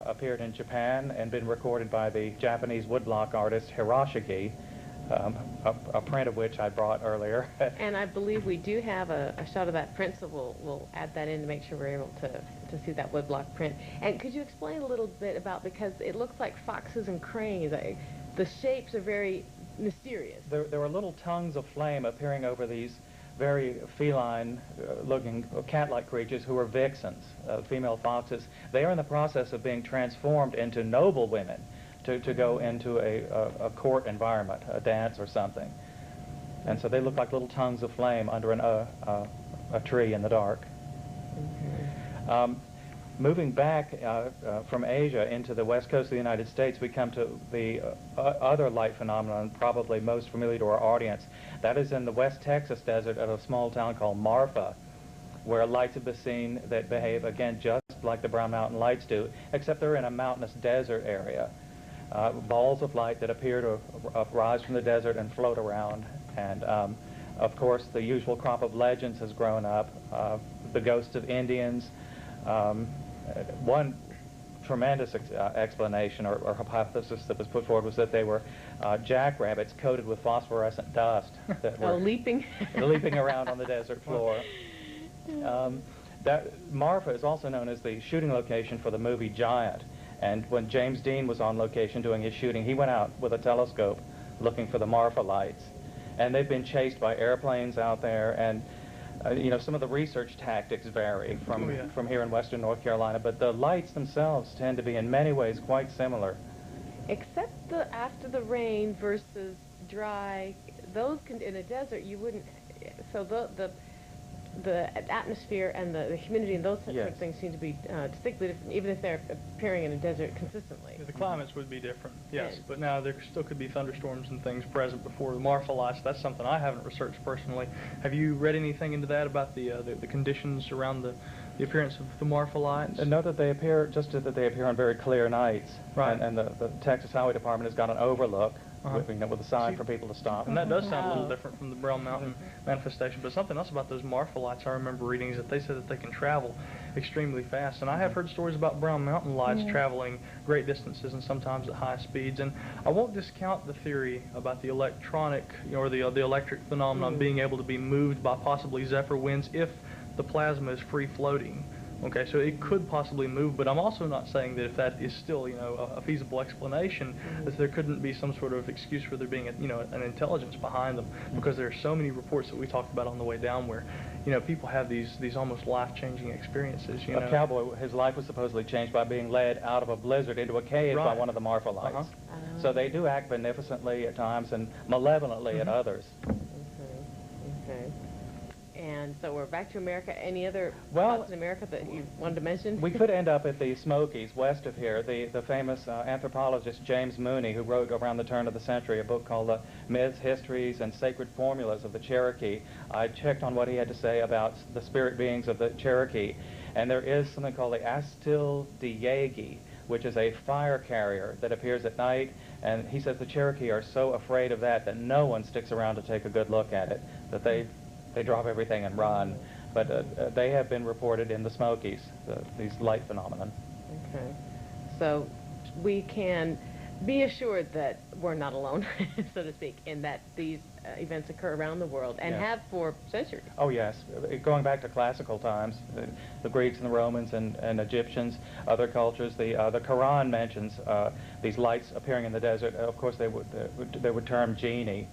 appeared in Japan and been recorded by the Japanese woodblock artist Hirashiki, a print of which I brought earlier. And I believe we do have a shot of that print, so we'll add that in to make sure we're able to see that woodblock print. And could you explain a little bit about, because it looks like foxes and cranes, the shapes are very mysterious. There were little tongues of flame appearing over these very feline-looking, cat-like creatures who were vixens, female foxes. They are in the process of being transformed into noble women to go into a court environment, a dance or something. And so they look like little tongues of flame under a tree in the dark. Mm-hmm. Moving back from Asia into the west coast of the United States, we come to the other light phenomenon probably most familiar to our audience. That is in the West Texas desert at a small town called Marfa, where lights have been seen that behave, again, just like the Brown Mountain lights do, except they're in a mountainous desert area. Balls of light that appear to rise from the desert and float around. And, of course, the usual crop of legends has grown up. The ghosts of Indians. One tremendous explanation or hypothesis that was put forward was that they were jackrabbits coated with phosphorescent dust that were leaping around on the desert floor. Marfa is also known as the shooting location for the movie Giant. And when James Dean was on location doing his shooting, he went out with a telescope looking for the Marfa lights. And they've been chased by airplanes out there, and you know, some of the research tactics vary from here in western North Carolina, but the lights themselves tend to be in many ways quite similar. Except after the rain versus dry, those in a desert you wouldn't, so the atmosphere and the humidity and those sorts of things seem to be distinctly different, even if they're appearing in a desert consistently. The climates would be different, yes, but now there still could be thunderstorms and things present before the Marfa lights. That's something I haven't researched personally. Have you read anything into that about the conditions around the appearance of the Marfa lights? Know that they appear, just that they appear on very clear nights, right? And the Texas Highway Department has got an overlook. With a sign for people to stop. And that does sound a little different from the Brown Mountain manifestation, but something else about those Marfa lights I remember reading is that they said that they can travel extremely fast. And I have heard stories about Brown Mountain lights traveling great distances and sometimes at high speeds. And I won't discount the theory about the electronic or the electric phenomenon being able to be moved by possibly zephyr winds if the plasma is free floating. Okay, so it could possibly move, but I'm also not saying that if that is still, you know, a feasible explanation, that there couldn't be some sort of excuse for there being, an intelligence behind them, because there are so many reports that we talked about on the way down where, you know, people have these almost life-changing experiences. A cowboy, his life was supposedly changed by being led out of a blizzard into a cave by one of the Marfa lights. So they do act beneficently at times and malevolently at others. Okay. And so we're back to America. Any other spots in America that you wanted to mention? We could end up at the Smokies, west of here. The famous anthropologist James Mooney, who wrote around the turn of the century a book called The Myths, Histories, and Sacred Formulas of the Cherokee. I checked on what he had to say about the spirit beings of the Cherokee. And there is something called the Astil Diegi, which is a fire carrier that appears at night. And he says the Cherokee are so afraid of that no one sticks around to take a good look at it, that they drop everything and run. But they have been reported in the Smokies, these light phenomenon. Okay. So we can be assured that we're not alone, so to speak, in that these events occur around the world and have for centuries. Oh, yes. Going back to classical times, the Greeks and the Romans and Egyptians, other cultures, the Quran mentions these lights appearing in the desert. Of course, they would term genie,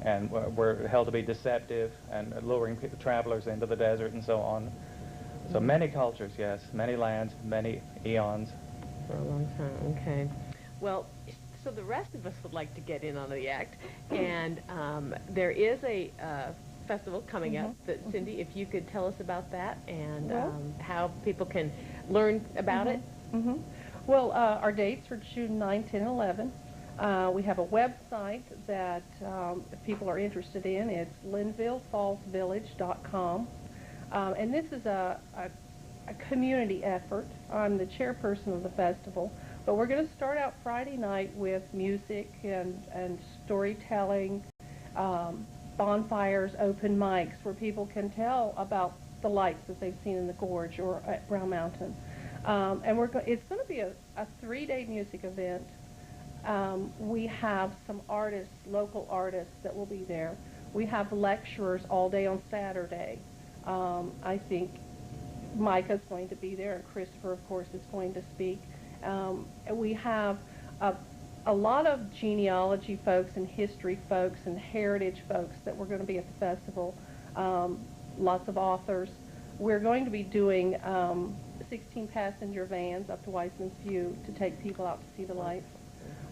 and were held to be deceptive and luring travelers into the desert and so on. So many cultures, yes, many lands, many eons. For a long time, okay. Well, so the rest of us would like to get in on the act, and there is a festival coming up that, Cindy, if you could tell us about that and how people can learn about it. Well, our dates are June 9, 10, 11. We have a website that if people are interested in. It's linvillefallsvillage.com. And this is a community effort. I'm the chairperson of the festival. But we're going to start out Friday night with music and storytelling, bonfires, open mics, where people can tell about the lights that they've seen in the Gorge or at Brown Mountain. And it's going to be a 3-day music event. We have some artists, local artists that will be there. We have lecturers all day on Saturday. I think Micha's going to be there, and Christopher, of course, is going to speak. And we have a lot of genealogy folks and history folks and heritage folks that we're going to be at the festival. Lots of authors. We're going to be doing 16-passenger vans up to Weissman's View to take people out to see the lights.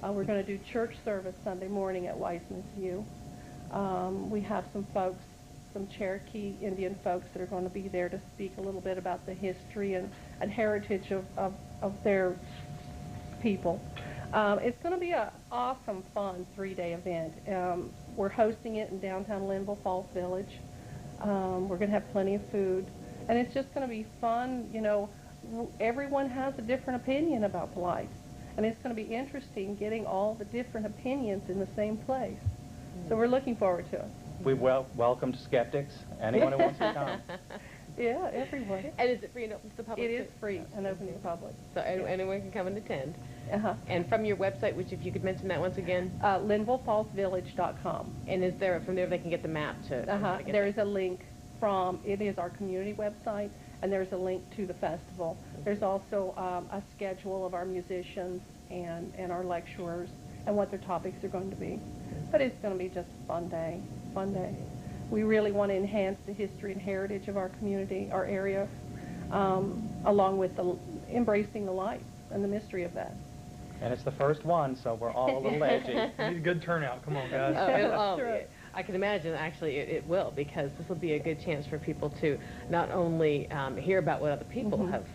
We're going to do church service Sunday morning at Weissman's View. We have some folks, some Cherokee Indian folks that are going to be there to speak a little bit about the history and heritage of their people. It's going to be an awesome, fun 3-day event. We're hosting it in downtown Linville Falls Village. We're going to have plenty of food. And it's just going to be fun. You know, everyone has a different opinion about the lights. And it's going to be interesting getting all the different opinions in the same place. So we're looking forward to it. We welcomed skeptics, anyone who wants to come. Yeah, everyone. And is it free and open to the public? It is free and open to the public. So anyone can come and attend. Uh-huh. And from your website, which if you could mention that once again. LinvilleFallsVillage.com. And is there, from there they can get the map to? Uh-huh. There is a link from, it is our community website, and there's a link to the festival. There's also a schedule of our musicians and our lecturers and what their topics are going to be. But it's going to be just a fun day, fun day. We really want to enhance the history and heritage of our community, our area, along with embracing the light and the mystery of that. And it's the first one, so we're all a little edgy. Need a good turnout. Come on, guys. That's right. I can imagine, actually, it will, because this will be a good chance for people to not only hear about what other people have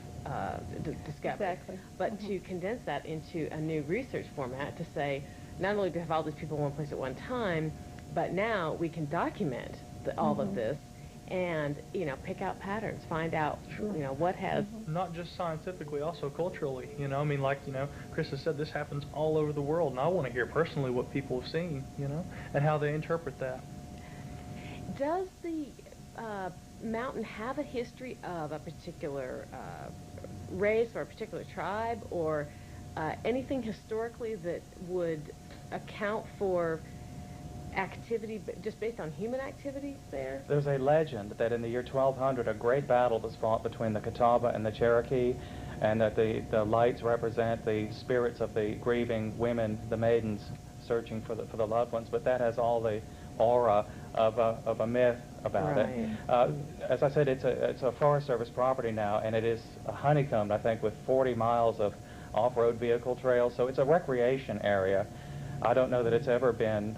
discovered, but to condense that into a new research format to say, not only do we have all these people in one place at one time, but now we can document all of this and, you know, pick out patterns, find out, you know, what has... Not just scientifically, also culturally, you know. I mean, like, you know, Chris has said, this happens all over the world, and I want to hear personally what people have seen, you know, and how they interpret that. Does the mountain have a history of a particular race or a particular tribe, or anything historically that would account for activity just based on human activity there? There's a legend that in the year 1200 a great battle was fought between the Catawba and the Cherokee, and that the lights represent the spirits of the grieving women, the maidens, searching for the loved ones. But that has all the aura of a myth about it. As I said, it's a Forest Service property now, and it is honeycombed, I think, with 40 miles of off-road vehicle trails. So it's a recreation area. I don't know that it's ever been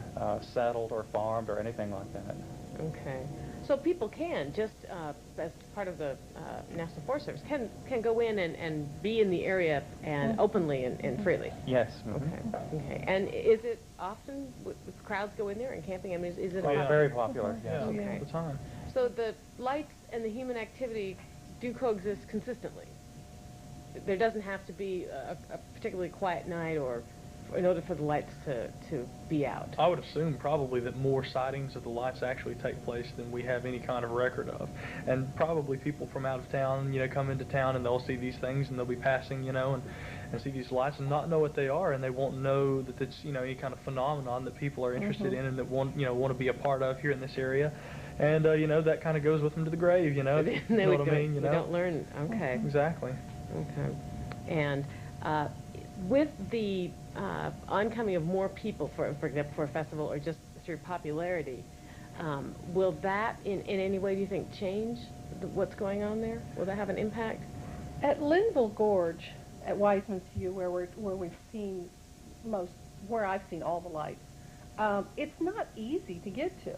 settled or farmed or anything like that. Okay. So people can, just as part of the National Forest Service, can go in and be in the area and openly and freely? Yes. Okay. Okay. And is it often with crowds go in there and camping? I mean, is it very popular, yes. Yeah, Okay. all the time. So the lights and the human activity do coexist consistently? There doesn't have to be a particularly quiet night or in order for the lights to be out? I would assume probably that more sightings of the lights actually take place than we have any kind of record of. And probably people from out of town, you know, come into town and they'll see these things and they'll be passing, you know, and see these lights and not know what they are, and they won't know that it's, you know, any kind of phenomenon that people are interested in and that want to be a part of here in this area. And, you know, that kind of goes with them to the grave, you know. You know what I mean? You know? We don't learn. Okay. Exactly. Okay. And with the oncoming of more people, for example, for a festival, or just through popularity, will that in any way, do you think, change what's going on there? Will that have an impact? At Linville Gorge, at Weissman's View, where we've seen where I've seen all the lights, it's not easy to get to.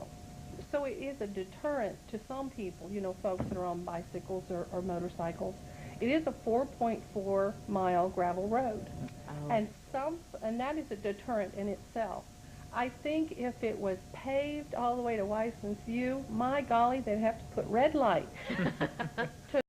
So it is a deterrent to some people, you know, folks that are on bicycles or motorcycles. It is a 4.4-mile gravel road, and that is a deterrent in itself. I think if it was paved all the way to Weissman's View, my golly, they'd have to put red lights to